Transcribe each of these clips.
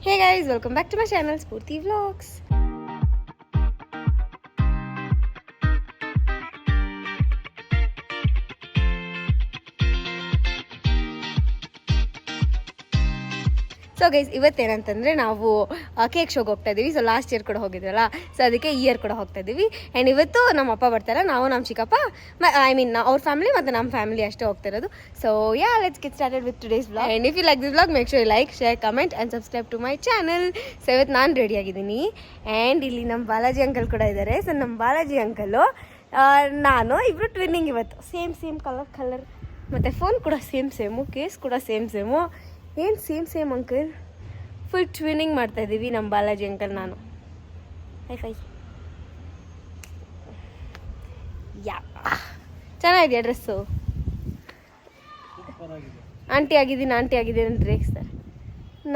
Hey guys, welcome back to my channel Spurti Vlogs. So guys ಇವತ್ತೇನಂತಂದರೆ ನಾವು cake ಶೋಗೆ ಹೋಗ್ತಾ ಇದ್ದೀವಿ. ಸೊ ಲಾಸ್ಟ್ ಇಯರ್ ಕೂಡ ಹೋಗಿದ್ವಲ್ಲ, ಸೊ ಅದಕ್ಕೆ ಈ ಇಯರ್ ಕೂಡ ಹೋಗ್ತಾ ಇದ್ದೀವಿ. ಆ್ಯಂಡ್ ಇವತ್ತು ನಮ್ಮ ಅಪ್ಪ ಬರ್ತಾರೆ, ನಾವು ನಮ್ಮ ಚಿಕ್ಕಪ್ಪ ಅವ್ರ ಫ್ಯಾಮಿಲಿ ಮತ್ತು ನಮ್ಮ ಫ್ಯಾಮಿಲಿ ಅಷ್ಟೇ ಹೋಗ್ತಿರೋದು. So yeah let's get started with today's vlog. And if you like this vlog make sure you like, share, comment and subscribe to my channel. So ಇವತ್ತು ನಾನು ರೆಡಿಯಾಗಿದ್ದೀನಿ ಆ್ಯಂಡ್ ಇಲ್ಲಿ ನಮ್ಮ ಬಾಲಾಜಿ ಅಂಕಲ್ ಕೂಡ ಇದ್ದಾರೆ. ಸೊ ನಮ್ಮ ಬಾಲಾಜಿ ಅಂಕಲು ನಾನು ಇಬ್ಬರು ಟ್ವಿನ್ನಿಂಗ್ ಇವತ್ತು. ಸೇಮ್ ಕಲರ್ ಮತ್ತು ಫೋನ್ ಕೂಡ ಸೇಮು, ಕೇಸ್ ಕೂಡ ಸೇಮು. ಏನು ಸೇಮ್ ಅಂಕಲ್, ಫುಲ್ ಟ್ವಿನಿಂಗ್ ಮಾಡ್ತಾಯಿದ್ದೀವಿ ನಮ್ಮ ಬಾಲಾಜಿ ಅಂಕಲ್ ನಾನು. ಹೈ ಯಾ ಚೆನ್ನಾಗಿದೆಯಾ ಡ್ರೆಸ್ಸು? ಆಂಟಿ ಆಗಿದ್ದೀನಿ ಅಂತ ರೇಗಿಸ್ತಾರೆ.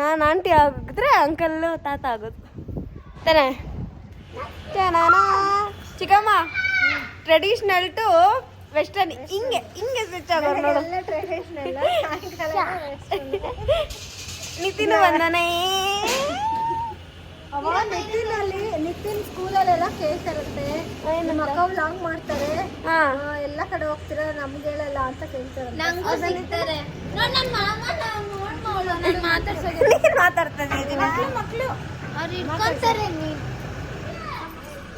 ನಾನು ಆಂಟಿ ಆಗಿದ್ರೆ ಅಂಕಲ್ಲು ತಾತ ಆಗೋದು ತಾನೇ. ಚಿಕ್ಕಮ್ಮ ಟ್ರೆಡಿಷ್ನಲ್ ಟು ವೆಸ್ಟರ್ನ್ ಹಿಂಗೆ ಸ್ವಿಚ್ ಆಗೋದು ನೋಡು. ನಿತಿನ್ ಬಂದಾನೆ. ನಿತಿನ್ ಸ್ಕೂಲಲ್ಲೆಲ್ಲ ಕೇಳ್ತಾರಂತೆ, ನಮ್ಮ ಅಕ್ಕ ವ್ಲಾಗ್ ಮಾಡ್ತಾರೆ, ಎಲ್ಲ ಕಡೆ ಹೋಗ್ತೀರಾ ನಮ್ಗೆ ಹೇಳಲ್ಲ ಅಂತ ಕೇಳ್ತಾರೆ.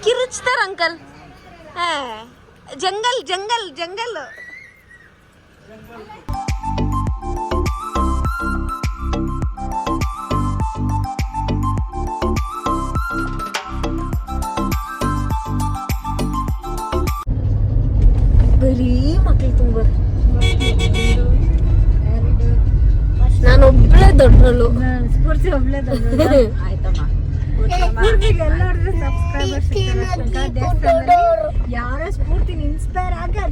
ಕಿರುಚ್ತಾರ ಅಂಕಲ್. ಜಂಗಲ್ ಬರೀ ಮಕ್ಳು ತುಂಬ. ನಾನು ಒಬ್ಳೆ ದೊಡ್ಡಳು, ಸ್ಫೂರ್ತಿ ಒಬ್ಳೆ ದೊಡ್ಡಳು. ಆಯ್ತಮ್ಮ, ಯಾರೋ ಸ್ಫೂರ್ತಿ ಇನ್ಸ್ಪೈರ್ ಆಗಿ ಆ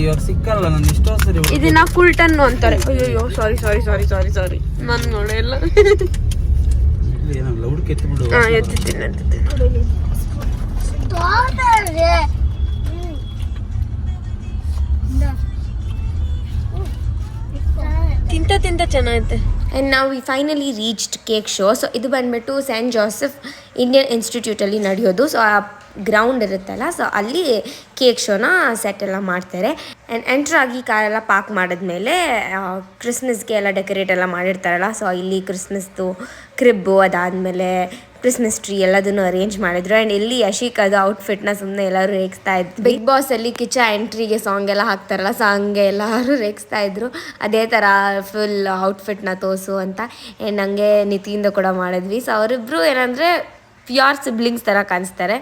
ಇವಾಗ ಸಿಕ್ಕಲ್ಲ. ನಾನು ಎಷ್ಟೋ ಸರಿ ಇದನ್ನ ಕುಲ್ಟನ್ನು ಅಂತಾರೆ. ಅಯ್ಯೋ ಸಾರಿ ನಾನು ನೋಡೇ ಇಲ್ಲ. ಏನಲ್ಲ ಹುಡುಕ ಎತ್ಬಿಡು. ಎತ್ತೀನಿ. ತಿಂತ ಚೆನ್ನಾಗೈತೆ. ಆ್ಯಂಡ್ ನಾವು finally reached cake show. So ಇದು ಬಂದ್ಬಿಟ್ಟು ಸೇಂಟ್ ಜೋಸೆಫ್ ಇಂಡಿಯನ್ ಇನ್ಸ್ಟಿಟ್ಯೂಟಲ್ಲಿ ನಡೆಯೋದು. ಸೊ ಆ ಗ್ರೌಂಡ್ ಇರುತ್ತಲ್ಲ, ಸೊ ಅಲ್ಲಿ ಕೇಕ್ ಶೋನ ಸೆಟ್ ಎಲ್ಲ ಮಾಡ್ತಾರೆ. ಆ್ಯಂಡ್ ಎಂಟ್ರಾಗಿ ಕಾರೆಲ್ಲ ಪಾರ್ಕ್ ಮಾಡಿದ್ಮೇಲೆ ಕ್ರಿಸ್ಮಸ್ಗೆ ಎಲ್ಲ ಡೆಕೋರೇಟ್ ಎಲ್ಲ ಮಾಡಿರ್ತಾರಲ್ಲ, ಸೊ ಇಲ್ಲಿ ಕ್ರಿಸ್ಮಸ್ದು ಕ್ರಿಬ್ಬು, ಅದಾದಮೇಲೆ ಕ್ರಿಸ್ಮಸ್ ಟ್ರೀ ಎಲ್ಲದನ್ನು ಅರೇಂಜ್ ಮಾಡಿದ್ರು. ಆ್ಯಂಡ್ ಇಲ್ಲಿ ಯಶಿಕ್ ಅದು ಔಟ್ಫಿಟ್ನ ಸುಮ್ಮನೆ ಎಲ್ಲರೂ ರೇಗಿಸ್ತಾ ಇದ್ರು. ಬಿಗ್ ಬಾಸಲ್ಲಿ ಕಿಚ್ಚ ಎಂಟ್ರಿಗೆ ಸಾಂಗ್ ಎಲ್ಲ ಹಾಕ್ತಾರಲ್ಲ, ಸೊ ಹಂಗೆ ಎಲ್ಲರೂ ರೇಗಿಸ್ತಾ ಇದ್ರು, ಅದೇ ಥರ ಫುಲ್ ಔಟ್ಫಿಟ್ನ ತೋರಿಸು ಅಂತ. ಆ್ಯಂಡ್ ಹಂಗೆ ನಿತಿಯಿಂದ ಕೂಡ ಮಾಡಿದ್ವಿ. ಸೊ ಅವರಿಬ್ಬರು ಏನಂದರೆ ಪ್ಯೂರ್ ಸಿಬ್ಲಿಂಗ್ಸ್ ಥರ ಕಾಣಿಸ್ತಾರೆ.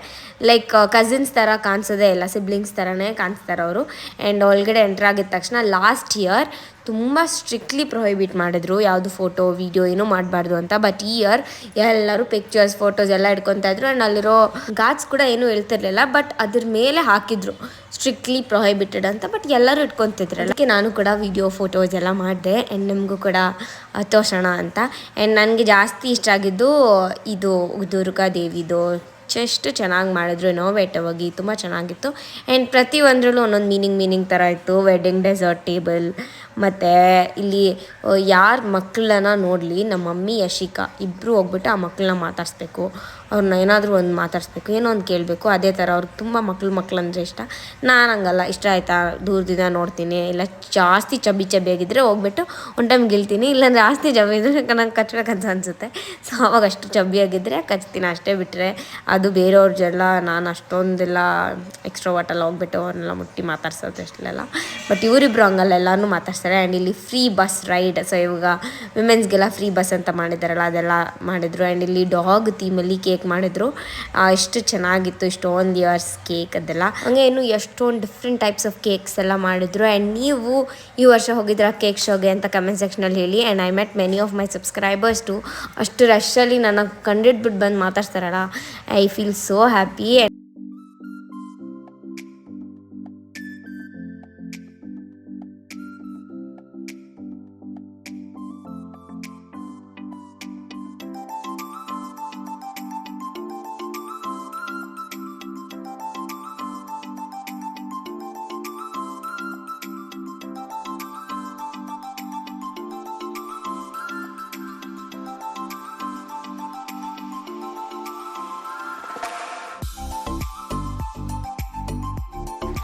ಲೈಕ್ ಕಸಿನ್ಸ್ ಥರ ಕಾಣಿಸೋದೇ ಇಲ್ಲ, ಸಿಬ್ಲಿಂಗ್ಸ್ ಥರನೇ ಕಾಣಿಸ್ತಾರೆ ಅವರು. ಆ್ಯಂಡ್ ಒಳಗಡೆ ಎಂಟ್ರ್ ಆಗಿದ ತಕ್ಷಣ ಲಾಸ್ಟ್ ಇಯರ್ ತುಂಬ ಸ್ಟ್ರಿಕ್ಟ್ಲಿ ಪ್ರೊಹಿಬಿಟ್ ಮಾಡಿದ್ರು, ಯಾವುದು ಫೋಟೋ ವೀಡಿಯೋ ಏನೂ ಮಾಡಬಾರ್ದು ಅಂತ. ಬಟ್ ಈ ಇಯರ್ ಎಲ್ಲರೂ ಪಿಕ್ಚರ್ಸ್ ಫೋಟೋಸ್ ಎಲ್ಲ ಇಟ್ಕೊತಾ ಇದ್ರು. ಆ್ಯಂಡ್ ಅಲ್ಲಿರೋ ಗಾರ್ಡ್ಸ್ ಕೂಡ ಏನೂ ಹೇಳ್ತಿರ್ಲಿಲ್ಲ, ಬಟ್ ಅದ್ರ ಮೇಲೆ ಹಾಕಿದ್ರು ಸ್ಟ್ರಿಕ್ಟ್ಲಿ ಪ್ರೊಹಿಬಿಟೆಡ್ ಅಂತ. ಬಟ್ ಎಲ್ಲರೂ ಇಟ್ಕೊತಿದ್ರು. ಅದಕ್ಕೆ ನಾನು ಕೂಡ ವೀಡಿಯೋ ಫೋಟೋಸ್ ಎಲ್ಲ ಮಾಡಿದೆ ಆ್ಯಂಡ್ ನಿಮಗೂ ಕೂಡ ತೋರ್ಸೋಣ ಅಂತ. ಆ್ಯಂಡ್ ನನಗೆ ಜಾಸ್ತಿ ಇಷ್ಟ ಆಗಿದ್ದು ಇದು ದುರ್ಗಾದೇವಿದು ಎಷ್ಟು ಚೆನ್ನಾಗಿ ಮಾಡಿದ್ರು, ಇನೋವೇಟಿವ್ ಆಗಿ ತುಂಬ ಚೆನ್ನಾಗಿತ್ತು. ಆ್ಯಂಡ್ ಪ್ರತಿಯೊಂದರಲ್ಲೂ ಒಂದೊಂದು ಮೀನಿಂಗ್ ಥರ ಇತ್ತು. ವೆಡ್ಡಿಂಗ್ ಡೆಸರ್ಟ್ ಟೇಬಲ್, ಮತ್ತು ಇಲ್ಲಿ ಯಾರ ಮಕ್ಕಳನ್ನ ನೋಡಲಿ, ನಮ್ಮ ಮಮ್ಮಿ ಯಶಿಕಾ ಇಬ್ಬರು ಹೋಗ್ಬಿಟ್ಟು ಆ ಮಕ್ಕಳನ್ನ ಮಾತಾಡಿಸ್ಬೇಕು, ಅವ್ರನ್ನ ಏನಾದರೂ ಒಂದು ಮಾತಾಡಿಸ್ಬೇಕು, ಏನೋ ಒಂದು ಕೇಳಬೇಕು. ಅದೇ ಥರ ಅವ್ರಿಗೆ ತುಂಬ ಮಕ್ಳು ಅಂದರೆ ಇಷ್ಟ. ನಾನು ಹಂಗಲ್ಲ, ಇಷ್ಟ ಆಯಿತಾ ದೂರದಿಂದ ನೋಡ್ತೀನಿ, ಇಲ್ಲ ಜಾಸ್ತಿ ಚಬ್ಬಿಯಾಗಿದ್ದರೆ ಹೋಗ್ಬಿಟ್ಟು ಒಂದು ಟೈಮ್ ಗಿಲ್ತೀನಿ, ಇಲ್ಲ ಜಾಸ್ತಿ ಇದ್ದರೆ ನಂಗೆ ಕಚ್ಚಬೇಕಂತ ಅನಿಸುತ್ತೆ. ಸೊ ಅವಾಗ ಅಷ್ಟು ಚಬ್ಬಿಯಾಗಿದ್ದರೆ ಕಚ್ತೀನಿ ಅಷ್ಟೇ. ಬಿಟ್ಟರೆ ಅದು ಬೇರೆಯವ್ರದ್ದೆಲ್ಲ ನಾನು ಅಷ್ಟೊಂದೆಲ್ಲ ಎಕ್ಸ್ಟ್ರೋವರ್ಟೆಲ್ಲ ಹೋಗ್ಬಿಟ್ಟು ಅವ್ರನ್ನೆಲ್ಲ ಮುಟ್ಟಿ ಮಾತಾಡ್ಸೋದು ಅಷ್ಟೆಲ್ಲ. ಬಟ್ ಇವರಿಬ್ರು ಹಂಗಲ್ಲ, ಎಲ್ಲನೂ ಮಾತಾಡ್ತಾರೆ. ಆ್ಯಂಡ್ ಇಲ್ಲಿ ಫ್ರೀ ಬಸ್ ರೈಡ್, ಸೊ ಇವಾಗ ವಿಮೆನ್ಸ್ಗೆಲ್ಲ ಫ್ರೀ ಬಸ್ ಅಂತ ಮಾಡಿದಾರಲ್ಲ, ಅದೆಲ್ಲ ಮಾಡಿದ್ರು. ಆ್ಯಂಡ್ ಇಲ್ಲಿ ಡಾಗ್ ಥೀಮಲ್ಲಿ ಕೇಕ್ ಮಾಡಿದ್ರು. ಎಷ್ಟು ಚೆನ್ನಾಗಿತ್ತು, ಇಷ್ಟೊಂದು ಇಯರ್ಸ್ ಕೇಕ್ ಅದೆಲ್ಲ. ಹಂಗೆ ಇನ್ನು ಎಷ್ಟೊಂದು ಡಿಫ್ರೆಂಟ್ ಟೈಪ್ಸ್ ಆಫ್ ಕೇಕ್ಸ್ ಎಲ್ಲ ಮಾಡಿದ್ರು. ಆ್ಯಂಡ್ ನೀವು ಈ ವರ್ಷ ಹೋಗಿದ್ರ ಕೇಕ್ ಶೋಗೆ ಅಂತ ಕಮೆಂಟ್ ಸೆಕ್ಷನಲ್ಲಿ ಹೇಳಿ. And I met many of my subscribers too. ಅಷ್ಟು ರಶಲ್ಲಿ ನನಗೆ ಕಂಡಿಡ್ಬಿಟ್ಟು ಬಂದು ಮಾತಾಡ್ತಾರಲ್ಲ, I feel so happy.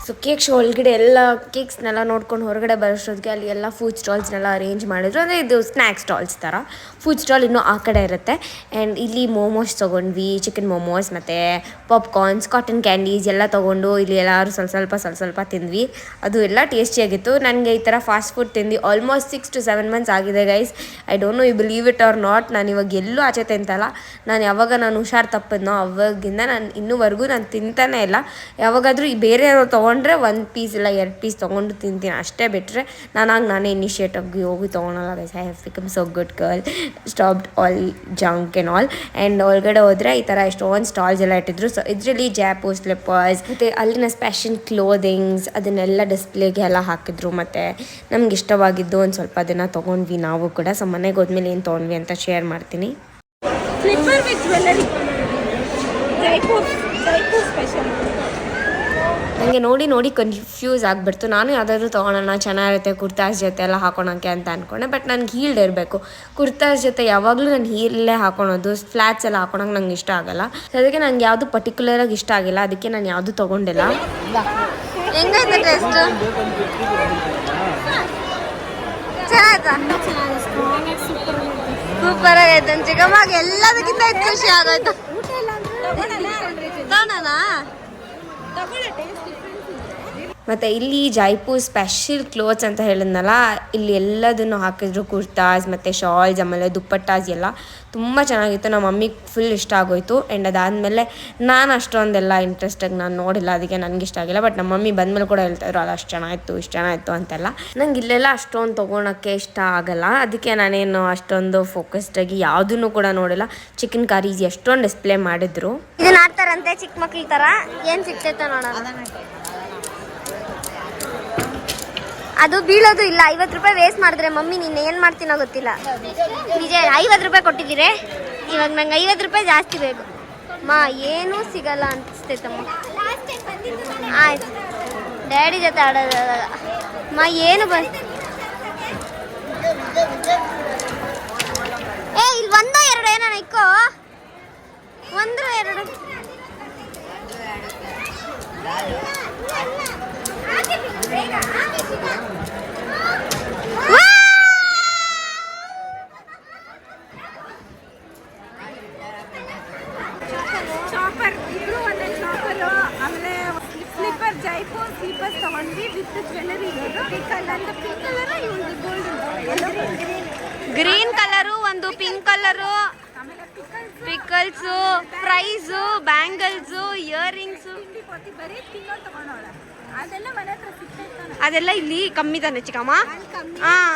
So cake show ಒಳಗಡೆ ಎಲ್ಲ ಕೇಕ್ಸ್ನೆಲ್ಲ ನೋಡ್ಕೊಂಡು ಹೊರಗಡೆ ಬರೋಷ್ಟೊತ್ತಿಗೆ ಅಲ್ಲಿ ಎಲ್ಲ ಫುಡ್ ಸ್ಟಾಲ್ಸ್ನೆಲ್ಲ ಅರೇಂಜ್ ಮಾಡಿದ್ರು. ಅಂದರೆ ಇದು ಸ್ನ್ಯಾಕ್ಸ್ ಸ್ಟಾಲ್ಸ್ ಥರ. ಫುಡ್ ಸ್ಟಾಲ್ ಇನ್ನೂ ಆ ಕಡೆ ಇರುತ್ತೆ. ಆ್ಯಂಡ್ ಇಲ್ಲಿ ಮೋಮೋಸ್ ತೊಗೊಂಡ್ವಿ, ಚಿಕನ್ ಮೋಮೋಸ್ ಮತ್ತು ಪಾಪ್ಕಾರ್ನ್ಸ್, ಕಾಟನ್ ಕ್ಯಾಂಡೀಸ್ ಎಲ್ಲ ತೊಗೊಂಡು ಇಲ್ಲಿ ಎಲ್ಲರೂ ಸ್ವಲ್ಪ ತಿಂದ್ವಿ. ಅದು ಎಲ್ಲ ಟೇಸ್ಟಿಯಾಗಿತ್ತು. ನನಗೆ ಈ ಥರ ಫಾಸ್ಟ್ ಫುಡ್ ತಿಂದು ಆಲ್ಮೋಸ್ಟ್ 6 to 7 months ಆಗಿದೆ guys. I don't know you believe it or not. ನಾನು ಇವಾಗ ಎಲ್ಲೂ ಆಚೆ ತಿಂತಲ್ಲ. ಯಾವಾಗ ನಾನು ಹುಷಾರು ತಪ್ಪಿದ್ನೋ ಅವಾಗಿಂದ ನಾನು ಇನ್ನೂವರೆಗೂ ನಾನು ತಿಂತಾನೇ ಇಲ್ಲ. ಯಾವಾಗಾದರೂ ಬೇರೆಯವರು ತೊಗೊಂಡ್ರೆ 1 ಪೀಸ್ ಇಲ್ಲ 2 ಪೀಸ್ ತೊಗೊಂಡು ತಿಂತೀನಿ ಅಷ್ಟೇ. ಬಿಟ್ಟರೆ ನಾನೇ ಇನಿಷಿಯೇಟಿವ್ಗೆ ಹೋಗಿ ತೊಗೊಳಲ್ಲ guys. I have become so good girl, stopped all junk and all. And ಒಳಗಡೆ ಹೋದರೆ ಈ ಥರ ಎಷ್ಟೊಂದು ಸ್ಟಾಲ್ಸ್ ಎಲ್ಲ ಇಟ್ಟಿದ್ರು. ಸೊ ಇದರಲ್ಲಿ ಜಾಪೋ ಸ್ಲಿಪ್ಪರ್ಸ್ ಮತ್ತು ಅಲ್ಲಿನ ಸ್ಪೆಷಲ್ ಕ್ಲೋದಿಂಗ್ಸ್ ಅದನ್ನೆಲ್ಲ ಡಿಸ್ಪ್ಲೇಗೆ ಎಲ್ಲ ಹಾಕಿದ್ರು. ಮತ್ತು ನಮ್ಗೆ ಇಷ್ಟವಾಗಿದ್ದು ಒಂದು ಸ್ವಲ್ಪ ಅದನ್ನು ತೊಗೊಂಡ್ವಿ ನಾವು ಕೂಡ. ಸೊ ಮನೆಗೆ ಹೋದ್ಮೇಲೆ ಏನು ತೊಗೊಂಡ್ವಿ ಅಂತ ಶೇರ್ ಮಾಡ್ತೀನಿ. Slipper with jewellery, Jaipur special. ನನಗೆ ನೋಡಿ ಕನ್ಫ್ಯೂಸ್ ಆಗಿಬಿಡ್ತು. ನಾನು ಯಾವುದಾದ್ರೂ ತೊಗೊಳೋಣ ಚೆನ್ನಾಗಿರುತ್ತೆ ಕುರ್ತಾಸ್ ಜೊತೆ ಎಲ್ಲ ಹಾಕೊಳೋಕ್ಕೆ ಅಂತ ಅಂದ್ಕೊಂಡೆ. ಬಟ್ ನನಗೆ ಹೀಲ್ಡ್ ಇರಬೇಕು. ಕುರ್ತಾಸ್ ಜೊತೆ ಯಾವಾಗಲೂ ನಾನು ಹೀಲೇ ಹಾಕೊಳೋದು, ಫ್ಲ್ಯಾಟ್ಸ್ ಎಲ್ಲ ಹಾಕೊಳಕ್ಕೆ ನಂಗೆ ಇಷ್ಟ ಆಗಲ್ಲ. ಸೊ ಅದಕ್ಕೆ ನನಗೆ ಯಾವುದು ಪರ್ಟಿಕ್ಯುಲರಾಗಿ ಇಷ್ಟ ಆಗಿಲ್ಲ. ಅದಕ್ಕೆ ನಾನು ಯಾವುದು ತೊಗೊಂಡಿಲ್ಲ. ಹೆಂಗೈತೆ ಟೇಸ್ಟ್? ಸೂಪರ್ ಆಗೈತೆ. ಚಿಕ್ಕಮ್ಮಗೆ ಎಲ್ಲದಕ್ಕಿಂತ ಖುಷಿ ಆಗೋಯ್ತು. ಮತ್ತು ಇಲ್ಲಿ ಜೈಪುರ್ ಸ್ಪೆಷಲ್ ಕ್ಲೋತ್ಸ್ ಅಂತ ಹೇಳಿದ್ನಲ್ಲ, ಇಲ್ಲಿ ಎಲ್ಲದನ್ನು ಹಾಕಿದ್ರು. ಕುರ್ತಾಸ್ ಮತ್ತು ಶಾಲ್ಸ್ ಆಮೇಲೆ ದುಪ್ಪಟ್ಟಾಸ್ ಎಲ್ಲ ತುಂಬ ಚೆನ್ನಾಗಿತ್ತು. ನಮ್ಮ ಮಮ್ಮಿಗೆ ಫುಲ್ ಇಷ್ಟ ಆಗೋಯ್ತು. ಆ್ಯಂಡ್ ಅದಾದಮೇಲೆ ನಾನು ಅಷ್ಟೊಂದೆಲ್ಲ ಇಂಟ್ರೆಸ್ಟಾಗಿ ನಾನು ನೋಡಿಲ್ಲ, ಅದಕ್ಕೆ ನನಗೆ ಇಷ್ಟ ಆಗಿಲ್ಲ. ಬಟ್ ನಮ್ಮ ಮಮ್ಮಿ ಬಂದಮೇಲೆ ಕೂಡ ಹೇಳ್ತಾಯಿದ್ರು ಅದು ಅಷ್ಟು ಚೆನ್ನಾಗಿತ್ತು ಅಂತೆಲ್ಲ. ನಂಗೆ ಇಲ್ಲೆಲ್ಲ ಅಷ್ಟೊಂದು ತೊಗೊಳಕ್ಕೆ ಇಷ್ಟ ಆಗಲ್ಲ. ಅದಕ್ಕೆ ನಾನೇನು ಅಷ್ಟೊಂದು ಫೋಕಸ್ಡಾಗಿ ಯಾವುದನ್ನು ಕೂಡ ನೋಡಿಲ್ಲ. ಚಿಕನ್ ಕರೀಸ್ ಎಷ್ಟೊಂದು ಡಿಸ್ಪ್ಲೇ ಮಾಡಿದ್ರು. ಇದನ್ನ ಆಡ್ತಾರಂತೆ ಚಿಕ್ಕ ಮಕ್ಳ ಥರ. ಏನು ಸಿಗ್ತೈತೆ ನೋಡೋಣ. ಅದು ಬೀಳೋದು ಇಲ್ಲ. 50 ರೂಪಾಯಿ ವೇಸ್ಟ್ ಮಾಡಿದ್ರೆ ಮಮ್ಮಿ ನೀನು ಏನು ಮಾಡ್ತೀನೋ ಗೊತ್ತಿಲ್ಲ. ನಿಜ 50 ರೂಪಾಯಿ ಕೊಟ್ಟಿದ್ದೀರಿ. ಇವಾಗ ನಂಗೆ 50 ರೂಪಾಯಿ ಜಾಸ್ತಿ ಬೇಕು. ಏನೂ ಸಿಗಲ್ಲ ಅನಿಸ್ತೈತಮ್ಮ. ಆಯ್ತು ಡ್ಯಾಡಿ ಜೊತೆ ಆಡೋದಾಗ ಏನು ಇಲ್ಲಿ 1 2 ಏನೋ ಇಕ್ಕೋ. 1 2 ಚಾಪರ್ ಇಬ್ರು ಒಂದೊಂದು ಚಾಪರು. ಆಮೇಲೆ ಸ್ಲಿಪ್ಪರ್ ಜೈಪುರ್ ಸ್ಲಿಪ್ಪರ್ಸ್ ತಗೊಂಡ್ವಿ ವಿತ್ ಜ್ಯುವೆಲ್ಲರಿ ಇರೋದು. ಪಿಂಕ್ ಕಲರ್ ಇವ್ದು ಗೋಲ್ಡ್, ಗ್ರೀನ್ ಕಲರು, ಒಂದು pink colour, pickles, fries, bangles, earrings. ಬರೀ ತಿನ್ನೋದು ತಗೊಂಡೋಳ. ಅದೆಲ್ಲ ಮನೆ ಹತ್ರ ಸಿಗ್ತೈತೆ. ಅದೆಲ್ಲ ಇಲ್ಲಿ ಕಮ್ಮಿ ತಾನೆ ಚಿಕ್ಕಮ್ಮ. ಹಾಂ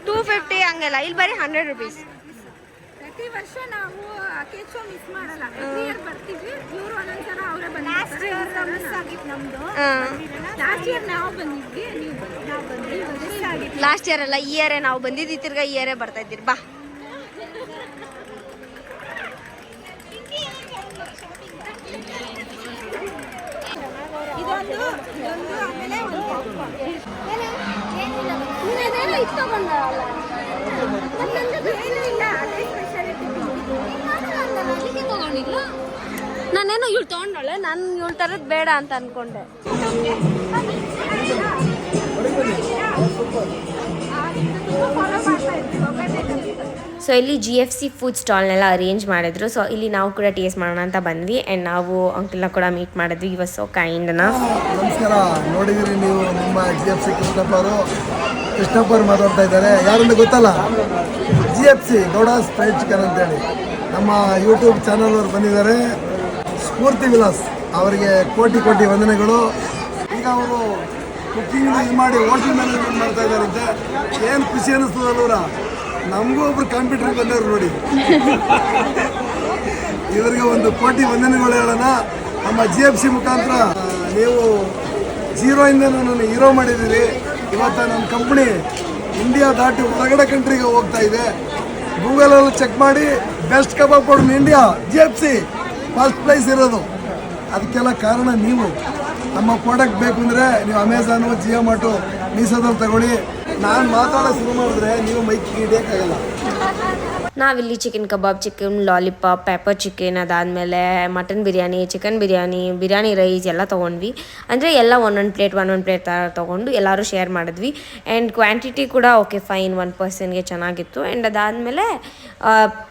250 ಹಂಗೆಲ್ಲ. ಇಲ್ಲಿ ಬರೀ 100 ರೂಪೀಸ್. ಪ್ರತಿ ವರ್ಷ ನಾವು ಕೇಕ್ ಶೋ ಮಿಸ್ ಮಾಡಲ್ಲ. ಎವ್ರಿ ಇಯರ್ ಬರ್ತೀವಿ. ಇವರು ಒಂದೊಂದ್ಸಲ ಅವರೇ ಬಂದಿರ್ತಾರೆ. ಮಿಸ್ ಆಗಿತ್ತು ನಮ್ದು. ಲಾಸ್ಟ್ ಇಯರ್ ನಾವು ಬಂದಿದ್ವಿ, ನಾವು ಬಂದ್ವಿ. ಮಿಸ್ ಆಗಿತ್ತು. ಲಾಸ್ಟ್ ಇಯರ್ ಅಲ್ಲ, ಈ ಇಯರೇ ನಾವು ಬಂದಿದ್ದು. ತಿರ್ಗಾ ಈ ಇಯರೇ ಬರ್ತಾ ಇದ್ದೀರಿ. ಬಾ ಇದೊಂದು ಆಮೇಲೆ ಒಂದು ಇತ್ತು ತಗೊಂಡಲ್ಲ. ನಾನೇನು ಇವಳು ತೊಗೊಂಡಳೆ. ನಾನು ಇವಳು ತರದ್ ಬೇಡ ಅಂತ ಅನ್ಕೊಂಡೆ. ಸೊ ಇಲ್ಲಿ GFC ಫುಡ್ ಸ್ಟಾಲ್ನೆಲ್ಲ ಅರೇಂಜ್ ಮಾಡಿದ್ರು. ಸೊ ಇಲ್ಲಿ ನಾವು ಕೂಡ ಟೇಸ್ಟ್ ಮಾಡೋಣ ಅಂತ ಬಂದ್ವಿ. ಆ್ಯಂಡ್ ನಾವು ಅಂಕಲ್ನ ಕೂಡ ಮೀಟ್ ಮಾಡಿದ್ವಿ. ಇವಾಗ ಸೊ ಕೈಂಡ್ನ. ನಮಸ್ಕಾರ. ನೋಡಿದಿರಿ ನೀವು ನಿಮ್ಮ GFC ಕೃಷ್ಣಪ್ಪರು ಮಾತಾಡ್ತಾ ಇದ್ದಾರೆ. ಯಾರಂತ ಗೊತ್ತಲ್ಲ, GFC ಗೌಡಾಸ್ ಫ್ರೈಡ್ ಚಿಕನ್ ಅಂತೇಳಿ ನಮ್ಮ ಯೂಟ್ಯೂಬ್ ಚಾನಲ್ ಅವ್ರು ಬಂದಿದ್ದಾರೆ. ಸ್ಫೂರ್ತಿ ವಿಲಾಸ್ ಅವರಿಗೆ ಕೋಟಿ ವಂದನೆಗಳು. ಈಗ ಅವರು ಕುಕ್ಕಿಂಗ್ ಇದು ಮಾಡಿ ಹೋಟೆಲ್ ಮ್ಯಾನೇಜ್ಮೆಂಟ್ ಮಾಡ್ತಾ ಇದ್ದಾರಂತೆ. ಏನು ಖುಷಿ ಅನ್ನಿಸ್ತದಲ್ವರ. ನಮಗೂ ಒಬ್ರು ಕಂಪ್ಯೂಟರ್ ಬಂದವರು ನೋಡಿ. ಇವರಿಗೆ ಒಂದು ಕೋಟಿ ವಂದನೆಗಳು ಹೇಳೋಣ. ನಮ್ಮ GFC ಮುಖಾಂತರ ನೀವು 0 ಇಂದ ನಾನು ಹೀರೋ ಮಾಡಿದ್ದೀರಿ. ಇವತ್ತು ನಮ್ಮ ಕಂಪ್ನಿ ಇಂಡಿಯಾ ದಾಟಿ ಹೊರಗಡೆ ಕಂಟ್ರಿಗೆ ಹೋಗ್ತಾ ಇದೆ. ಗೂಗಲಲ್ಲಿ ಚೆಕ್ ಮಾಡಿ best kebab powder India GFC first prize ಇರೋದು. ಅದಕ್ಕೆಲ್ಲ ಕಾರಣ ನೀವು. ನಮ್ಮ ಪ್ರಾಡಕ್ಟ್ ಬೇಕು ಅಂದರೆ ನೀವು ಅಮೆಝಾನು, ಜಿಯೋ ಮಾರ್ಟು, ಮೀಸೋದಲ್ಲಿ ತಗೊಳ್ಳಿ. ನಾನು ಮಾತಾಡೋಕೆ ಶುರು ಮಾಡಿದ್ರೆ ನೀವು ಮೈಕ್ ಹಿಡಿಯೋಕ್ಕಾಗಲ್ಲ. ನಾವಿಲ್ಲಿ chicken kebab, chicken lollipop, pepper chicken, ಅದಾದಮೇಲೆ mutton biryani, chicken biryani rice ಎಲ್ಲ ತೊಗೊಂಡ್ವಿ. ಅಂದರೆ ಎಲ್ಲ ಒಂದೊಂದು ಪ್ಲೇಟ್ ಥರ ತೊಗೊಂಡು ಎಲ್ಲರೂ ಶೇರ್ ಮಾಡಿದ್ವಿ. ಆ್ಯಂಡ್ ಕ್ವಾಂಟಿಟಿ ಕೂಡ ಓಕೆ ಫೈನ್, 1 ಪರ್ಸನ್ಗೆ ಚೆನ್ನಾಗಿತ್ತು. ಆ್ಯಂಡ್ ಅದಾದಮೇಲೆ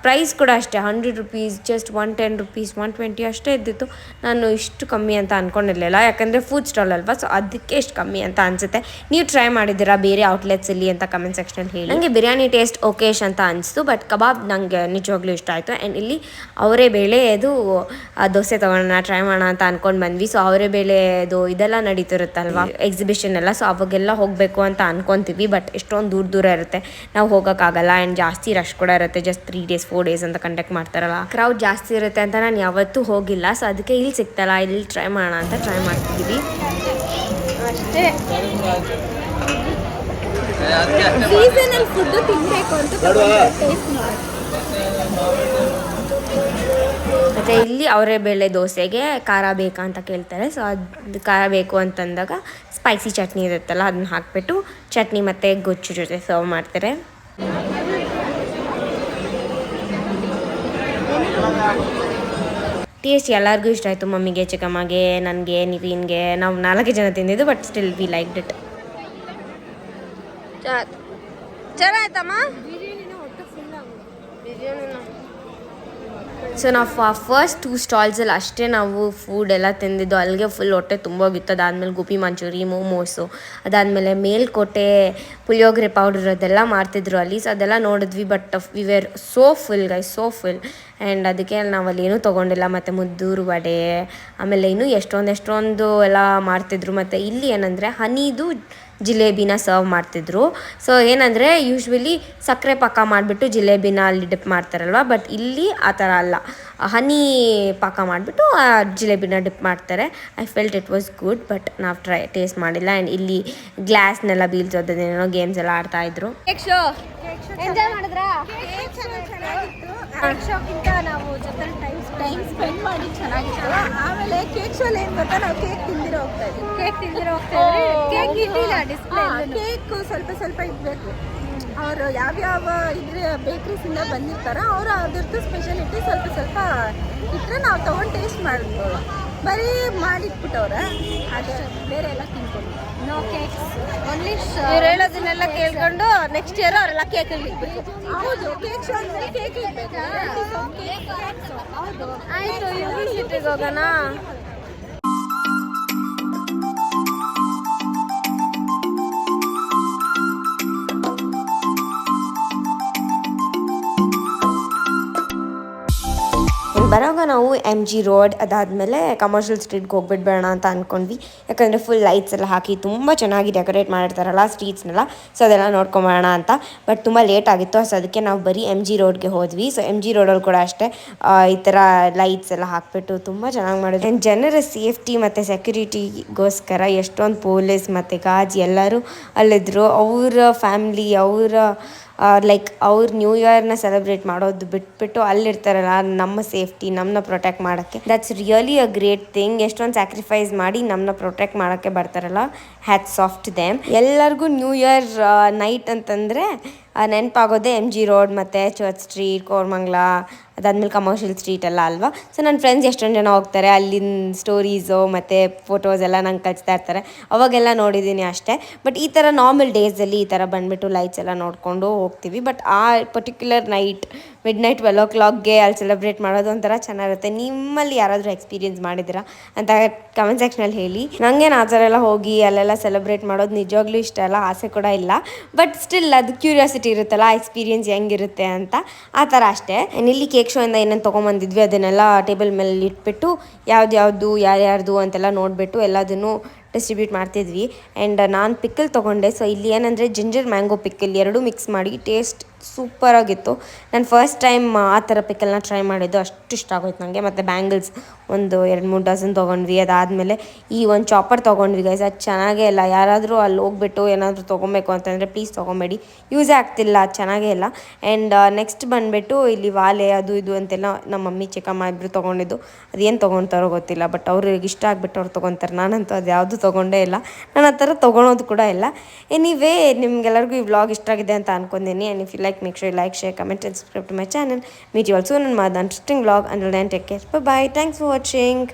ಪ್ರೈಸ್ ಕೂಡ ಅಷ್ಟೇ, 100 ರುಪೀಸ್, ಜಸ್ಟ್ 110 ರುಪೀಸ್, 120 ಅಷ್ಟೇ ಇದ್ದಿತ್ತು. ನಾನು ಇಷ್ಟು ಕಮ್ಮಿ ಅಂತ ಅಂದ್ಕೊಂಡಿರಲಿಲ್ಲ, ಯಾಕಂದರೆ ಫುಡ್ ಸ್ಟಾಲ್ ಅಲ್ವಾ, ಸೊ ಅದಕ್ಕೆ ಇಷ್ಟು ಕಮ್ಮಿ ಅಂತ ಅನಿಸುತ್ತೆ. ನೀವು ಟ್ರೈ ಮಾಡಿದ್ದೀರಾ ಬೇರೆ ಔಟ್ಲೆಟ್ಸಲ್ಲಿ ಅಂತ ಕಮೆಂಟ್ ಸೆಕ್ಷನಲ್ಲಿ ಹೇಳಿ. ನನಗೆ ಬಿರಿಯಾನಿ ಟೇಸ್ಟ್ ಓಕೇಶ್ ಅಂತ ಅನಿಸ್ತು, ಬಟ್ ಕಬಾಬ್ ನನಗೆ ನಿಜವಾಗ್ಲೂ ಇಷ್ಟ ಆಯಿತು. ಆ್ಯಂಡ್ ಇಲ್ಲಿ ಅವರೇ ಬೇಳೆ ಅದು ದೋಸೆ ತೊಗೊಳ್ಳೋಣ, ಟ್ರೈ ಮಾಡೋಣ ಅಂತ ಅಂದ್ಕೊಂಡು ಬಂದ್ವಿ. ಸೊ ಅವರೇ ಬೇಳೆದು ಇದೆಲ್ಲ ನಡೀತಿರುತ್ತಲ್ವ ಎಕ್ಸಿಬಿಷನ್ ಎಲ್ಲ, ಸೊ ಅವಾಗೆಲ್ಲ ಹೋಗಬೇಕು ಅಂತ ಅನ್ಕೊತೀವಿ. ಬಟ್ ಎಷ್ಟೊಂದು ದೂರ ಇರುತ್ತೆ, ನಾವು ಹೋಗೋಕ್ಕಾಗಲ್ಲ. ಆ್ಯಂಡ್ ಜಾಸ್ತಿ ರಶ್ ಕೂಡ ಇರುತ್ತೆ, ಜಸ್ಟ್ 3 days 4 days ಅಂತ ಕಂಡಕ್ಟ್ ಮಾಡ್ತಾರಲ್ಲ, ಕ್ರೌಡ್ ಜಾಸ್ತಿ ಇರುತ್ತೆ ಅಂತ ನಾನು ಯಾವತ್ತೂ ಹೋಗಿಲ್ಲ. ಸೊ ಅದಕ್ಕೆ ಇಲ್ಲಿ ಸಿಗ್ತಲ್ಲ, ಇಲ್ಲಿ ಟ್ರೈ ಮಾಡೋಣ ಅಂತ ಟ್ರೈ ಮಾಡ್ತಿದ್ದೀವಿ ಅಷ್ಟೇ. ಸೀಸನಲ್ ಫುಡ್ ತಿನ್ನಬೇಕು ಅಂತ ಟೇಸ್ಟ್ ಮಾಡಿ. ಮತ್ತು ಇಲ್ಲಿ ಅವರೇ ಬೇಳೆ ದೋಸೆಗೆ ಖಾರ ಬೇಕಾ ಅಂತ ಕೇಳ್ತಾರೆ. ಸೊ ಅದು ಖಾರ ಬೇಕು ಅಂತಂದಾಗ ಸ್ಪೈಸಿ ಚಟ್ನಿ ಇರುತ್ತಲ್ಲ, ಅದನ್ನ ಹಾಕಿಬಿಟ್ಟು ಚಟ್ನಿ ಮತ್ತು ಗೊಜ್ಜು ಜೊತೆ ಸರ್ವ್ ಮಾಡ್ತಾರೆ. ಟೇಸ್ಟ್ ಎಲ್ಲರಿಗೂ ಇಷ್ಟ ಆಯಿತು. ಮಮ್ಮಿಗೆ, ಚಿಕ್ಕಮ್ಮಗೆ, ನನಗೆ, ನಿವೀನ್ಗೆ. ನಾವು 4 ಜನ ತಿಂದಿದ್ದು, but still we liked it. ಚೆನ್ನಾಯ್ತಮ್ಮ ಬಿರಿಯಾನಿನ. ಸೊ ನಾವು ಫಸ್ಟ್ 2 ಸ್ಟಾಲ್ಸಲ್ಲಿ ಅಷ್ಟೇ ನಾವು ಫುಡ್ ಎಲ್ಲ ತಿಂದಿದ್ದು. ಅಲ್ಲಿಗೆ ಫುಲ್ ಹೊಟ್ಟೆ ತುಂಬೋಗಿತ್ತು. ಅದಾದಮೇಲೆ ಗೋಬಿ ಮಂಚೂರಿ, ಮೋಮೋಸು, ಅದಾದಮೇಲೆ ಮೇಲ್ಕೋಟೆ ಪುಳಿಯೋಗರೆ ಪೌಡರ್ ಅದೆಲ್ಲ ಮಾಡ್ತಿದ್ರು ಅಲ್ಲಿ. ಸೊ ಅದೆಲ್ಲ ನೋಡಿದ್ವಿ, but we were so full guys, so full. And ಅದಕ್ಕೆ ನಾವು ಅಲ್ಲಿ ಏನೂ ತೊಗೊಂಡಿಲ್ಲ. ಮತ್ತು ಮುದ್ದೂರು ವಡೆ, ಆಮೇಲೆ ಇನ್ನೂ ಎಷ್ಟೊಂದು ಎಲ್ಲ ಮಾಡ್ತಿದ್ರು. ಮತ್ತು ಇಲ್ಲಿ ಏನಂದರೆ ಹನಿದು ಜಿಲೇಬಿನ ಸರ್ವ್ ಮಾಡ್ತಿದ್ರು. ಸೊ ಏನಂದರೆ ಯೂಶ್ವಲಿ ಸಕ್ಕರೆ ಪಾಕ ಮಾಡಿಬಿಟ್ಟು ಜಿಲೇಬಿನ ಅಲ್ಲಿ ಡಿಪ್ ಮಾಡ್ತಾರಲ್ವ, ಬಟ್ ಇಲ್ಲಿ ಆ ಥರ ಅಲ್ಲ, ಹನಿ ಪಾಕ ಮಾಡಿಬಿಟ್ಟು ಜಿಲೇಬಿನ ಡಿಪ್ ಮಾಡ್ತಾರೆ. I felt it was good, but ನಾವು ಟೇಸ್ಟ್ ಮಾಡಿಲ್ಲ. ಆ್ಯಂಡ್ ಇಲ್ಲಿ ಗ್ಲಾಸ್ನೆಲ್ಲ ಬೀಳ್ಸೋದೇನೋ ಗೇಮ್ಸ್ ಎಲ್ಲ ಆಡ್ತಾಯಿದ್ರು. ಎಂಜಾಯ್ ಮಾಡಿದ್ರಾ? ಕೇಕ್ ಶೋಕ್ಕಿಂತ ನಾವು ಜೊತೆ ಟೈಮ್ ಸ್ಪೆಂಡ್ ಮಾಡಿ ಚೆನ್ನಾಗಿತ್ತಲ್ಲ. ಆಮೇಲೆ ಕೇಕ್ ಶೋಲ್ ಏನು ಗೊತ್ತಾ, ನಾವು ಕೇಕ್ ತಿಂದಿರೋ ಹೋಗ್ತಾ ಇದ್ವಿ. ಕೇಕ್ ಇಟ್ಟಿಲ್ಲ ಡಿಸ್ಪ್ಲೇ. ಕೇಕ್ ಸ್ವಲ್ಪ ಇಡಬೇಕು. ಅವರು ಯಾವ್ಯಾವ ಇದ್ರ ಬೇಕ್ರೀಸಿಂದ ಬಂದಿರ್ತಾರೋ ಅವರು ಅದ್ರದ್ದು ಸ್ಪೆಷಾಲಿಟಿ ಸ್ವಲ್ಪ ಇಟ್ಟರೆ ನಾವು ತೊಗೊಂಡು ಟೇಸ್ಟ್ ಮಾಡ್ಬೋದು. ಬರೀ ಮಾಡಿಟ್ಬಿಟ್ಟವ್ರೆ, ಅದೇ ಬೇರೆ ಎಲ್ಲ ತಿನ್ಕೊಂಡು ನೋ ಕೇಕ್ಸ್ ಓನ್ಲಿ. ಇವ್ರು ಹೇಳೋದನ್ನೆಲ್ಲ ಕೇಳ್ಕೊಂಡು ನೆಕ್ಸ್ಟ್ ಇಯರ್ ಅವರೆಲ್ಲ ಕೇಕ್ ಇಡ್ಬೇಕು. ಹೌದು, ಕೇಕ್ ಶೋ ಅಂದರೆ ಕೇಕ್ ಇಡ್ಬೇಕು. ಹೌದು, ಆಯಿತು, ಯೂನಿವರ್ಸಿಟಿಗೆ ಹೋಗೋಣ. ಬರೋವಾಗ ನಾವು MG ರೋಡ್ ಅದಾದಮೇಲೆ ಕಮರ್ಷಿಯಲ್ ಸ್ಟ್ರೀಟ್ಗೆ ಹೋಗ್ಬಿಡ್ಬೇಡ ಅಂತ ಅಂದ್ಕೊಂಡ್ವಿ. ಯಾಕಂದರೆ ಫುಲ್ ಲೈಟ್ಸ್ ಎಲ್ಲ ಹಾಕಿ ತುಂಬ ಚೆನ್ನಾಗಿ ಡೆಕೋರೇಟ್ ಮಾಡಿರ್ತಾರಲ್ಲ ಸ್ಟ್ರೀಟ್ಸ್ನೆಲ್ಲ, ಸೊ ಅದೆಲ್ಲ ನೋಡ್ಕೊಂಬರೋಣ ಅಂತ. ಬಟ್ ತುಂಬ ಲೇಟ್ ಆಗಿತ್ತು, ಸೊ ಅದಕ್ಕೆ ನಾವು ಬರೀ MG ರೋಡ್ಗೆ ಹೋದ್ವಿ. ಸೊ MG ರೋಡಲ್ಲಿ ಕೂಡ ಅಷ್ಟೇ ಈ ಥರ ಲೈಟ್ಸ್ ಎಲ್ಲ ಹಾಕ್ಬಿಟ್ಟು ತುಂಬ ಚೆನ್ನಾಗಿ ಮಾಡಿದ್ರು. ಆ್ಯಂಡ್ ಜನರ ಸೇಫ್ಟಿ ಮತ್ತು ಸೆಕ್ಯೂರಿಟಿಗೋಸ್ಕರ ಎಷ್ಟೊಂದು ಪೊಲೀಸ್ ಮತ್ತು ಗಾಜ್ ಎಲ್ಲರೂ ಅಲ್ಲಿದ್ದರು. ಅವರ ಫ್ಯಾಮ್ಲಿ, ಲೈಕ್ ಅವ್ರು ನ್ಯೂ ಇಯರ್ನ ಸೆಲೆಬ್ರೇಟ್ ಮಾಡೋದು ಬಿಟ್ಬಿಟ್ಟು ಅಲ್ಲಿರ್ತಾರಲ್ಲ ನಮ್ಮ ಸೇಫ್ಟಿ, ನಮ್ಮನ್ನ ಪ್ರೊಟೆಕ್ಟ್ ಮಾಡೋಕ್ಕೆ. That's really a great thing. ಎಷ್ಟೊಂದು ಸ್ಯಾಕ್ರಿಫೈಸ್ ಮಾಡಿ ನಮ್ಮನ್ನ ಪ್ರೊಟೆಕ್ಟ್ ಮಾಡೋಕ್ಕೆ ಬರ್ತಾರಲ್ಲ, ಹ್ಯಾಟ್ಸ್ ಆಫ್ ಟು ದೆಮ್. ಎಲ್ಲರಿಗೂ ನ್ಯೂ ಇಯರ್ ನೈಟ್ ಅಂತಂದರೆ ನೆನಪಾಗೋದೇ MG ರೋಡ್ ಮತ್ತು ಚರ್ಚ್ ಸ್ಟ್ರೀಟ್, ಕೋರಮಂಗಲ, ಅದಾದಮೇಲೆ ಕಮರ್ಷಿಯಲ್ ಸ್ಟ್ರೀಟ್ ಎಲ್ಲ ಅಲ್ವಾ. ಸೊ ನನ್ನ ಫ್ರೆಂಡ್ಸ್ ಎಷ್ಟೊಂದು ಜನ ಹೋಗ್ತಾರೆ, ಅಲ್ಲಿನ ಸ್ಟೋರೀಸು ಮತ್ತು ಫೋಟೋಸ್ ಎಲ್ಲ ನಂಗೆ ಕಳಿಸ್ತಾ ಇರ್ತಾರೆ, ಅವಾಗೆಲ್ಲ ನೋಡಿದ್ದೀನಿ ಅಷ್ಟೇ. ಬಟ್ ಈ ಥರ ನಾರ್ಮಲ್ ಡೇಸಲ್ಲಿ ಈ ಥರ ಬಂದುಬಿಟ್ಟು ಲೈಟ್ಸ್ ಎಲ್ಲ ನೋಡಿಕೊಂಡು ಹೋಗ್ತೀವಿ. ಬಟ್ ಆ ಪರ್ಟಿಕ್ಯುಲರ್ ನೈಟ್ ಮಿಡ್ನೈಟ್ 12 o'clockಗೆ ಅಲ್ಲಿ ಸೆಲೆಬ್ರೇಟ್ ಮಾಡೋದು ಒಂಥರ ಚೆನ್ನಾಗಿರುತ್ತೆ. ನಿಮ್ಮಲ್ಲಿ ಯಾರಾದರೂ ಎಕ್ಸ್ಪೀರಿಯೆನ್ಸ್ ಮಾಡಿದ್ದೀರಾ ಅಂತ ಕಮೆಂಟ್ ಸೆಕ್ಷನಲ್ಲಿ ಹೇಳಿ. ನನಗೇನು ಆ ಥರ ಎಲ್ಲ ಹೋಗಿ ಅಲ್ಲೆಲ್ಲ ಸೆಲೆಬ್ರೇಟ್ ಮಾಡೋದು ನಿಜವಾಗ್ಲೂ ಇಷ್ಟ ಅಲ್ಲ, ಆಸೆ ಕೂಡ ಇಲ್ಲ. ಬಟ್ ಸ್ಟಿಲ್ ಅದು ಕ್ಯೂರಿಯಾಸಿಟಿ ಇರುತ್ತಲ್ಲ, ಎಕ್ಸ್ಪೀರಿಯೆನ್ಸ್ ಹೆಂಗಿರುತ್ತೆ ಅಂತ, ಆ ಥರ ಅಷ್ಟೇ. ಇಲ್ಲಿ ಕೇಕ್ ಶೋಯಿಂದ ಏನೇನು ತೊಗೊಂಬಂದಿದ್ವಿ ಅದನ್ನೆಲ್ಲ ಟೇಬಲ್ ಮೇಲೆ ಇಟ್ಬಿಟ್ಟು ಯಾವ್ದು ಯಾರ್ಯಾರ್ದು ಅಂತೆಲ್ಲ ನೋಡಿಬಿಟ್ಟು ಎಲ್ಲದನ್ನು ಡಿಸ್ಟ್ರಿಬ್ಯೂಟ್ ಮಾಡ್ತಿದ್ವಿ. ಆ್ಯಂಡ್ ನಾನು ಪಿಕ್ಕಲ್ ತೊಗೊಂಡೆ. ಸೊ ಇಲ್ಲಿ ಏನಂದರೆ ಜಿಂಜರ್ ಮ್ಯಾಂಗೋ ಪಿಕ್ಕಲ್ ಎರಡೂ ಮಿಕ್ಸ್ ಮಾಡಿ ಟೇಸ್ಟ್ ಸೂಪರಾಗಿತ್ತು. ನಾನು ಫಸ್ಟ್ ಟೈಮ್ ಆ ಥರ ಪಿಕ್ಕಲ್ನ ಟ್ರೈ ಮಾಡಿದ್ದು, ಅಷ್ಟು ಇಷ್ಟ ಆಗೋಯ್ತು ನನಗೆ. ಮತ್ತು ಬ್ಯಾಂಗಲ್ಸ್ ಒಂದು 2-3 ಡಜನ್ ತೊಗೊಂಡ್ವಿ. ಅದಾದಮೇಲೆ ಈ ಒಂದು ಚಾಪರ್ ತೊಗೊಂಡ್ವಿ ಗೈಸ್, ಅದು ಚೆನ್ನಾಗೇ ಇಲ್ಲ. ಯಾರಾದರೂ ಅಲ್ಲಿ ಹೋಗ್ಬಿಟ್ಟು ಏನಾದರೂ ತೊಗೊಬೇಕು ಅಂತಂದರೆ ಪ್ಲೀಸ್ ತೊಗೊಬೇಡಿ, ಯೂಸೇ ಆಗ್ತಿಲ್ಲ, ಅದು ಚೆನ್ನಾಗೇ ಇಲ್ಲ. ಆ್ಯಂಡ್ ನೆಕ್ಸ್ಟ್ ಬಂದುಬಿಟ್ಟು ಇಲ್ಲಿ ವಾಲೆ ಅದು ಇದು ಅಂತೆಲ್ಲ ನಮ್ಮ ಮಮ್ಮಿ ಚಿಕ್ಕಮ್ಮ ಇಬ್ಬರು ತೊಗೊಂಡಿದ್ದು. ಅದೇನು ತೊಗೊತಾರೋ ಗೊತ್ತಿಲ್ಲ, ಬಟ್ ಅವ್ರಿಗೆ ಇಷ್ಟ ಆಗಿಬಿಟ್ಟು ಅವ್ರು ತೊಗೊತಾರೆ. ನಾನಂತೂ ಅದು ಯಾವುದು ತೊಗೊಂಡೇ ಇಲ್ಲ. ನಾನು ಆ ಥರ ತೊಗೊಳೋದು ಕೂಡ ಇಲ್ಲ. ಎನಿವೇ ನಿಮ್ಗೆಲ್ಲರಿಗೂ ಈ ವ್ಲಾಗ್ ಇಷ್ಟ ಆಗಿದೆ ಅಂತ ಅನ್ಕೊಂತೀನಿ. And if you like make sure like share comment and subscribe to my channel. Meet you also ನನ್ನ interesting vlog. Until then take care. Bye. Thanks for watching.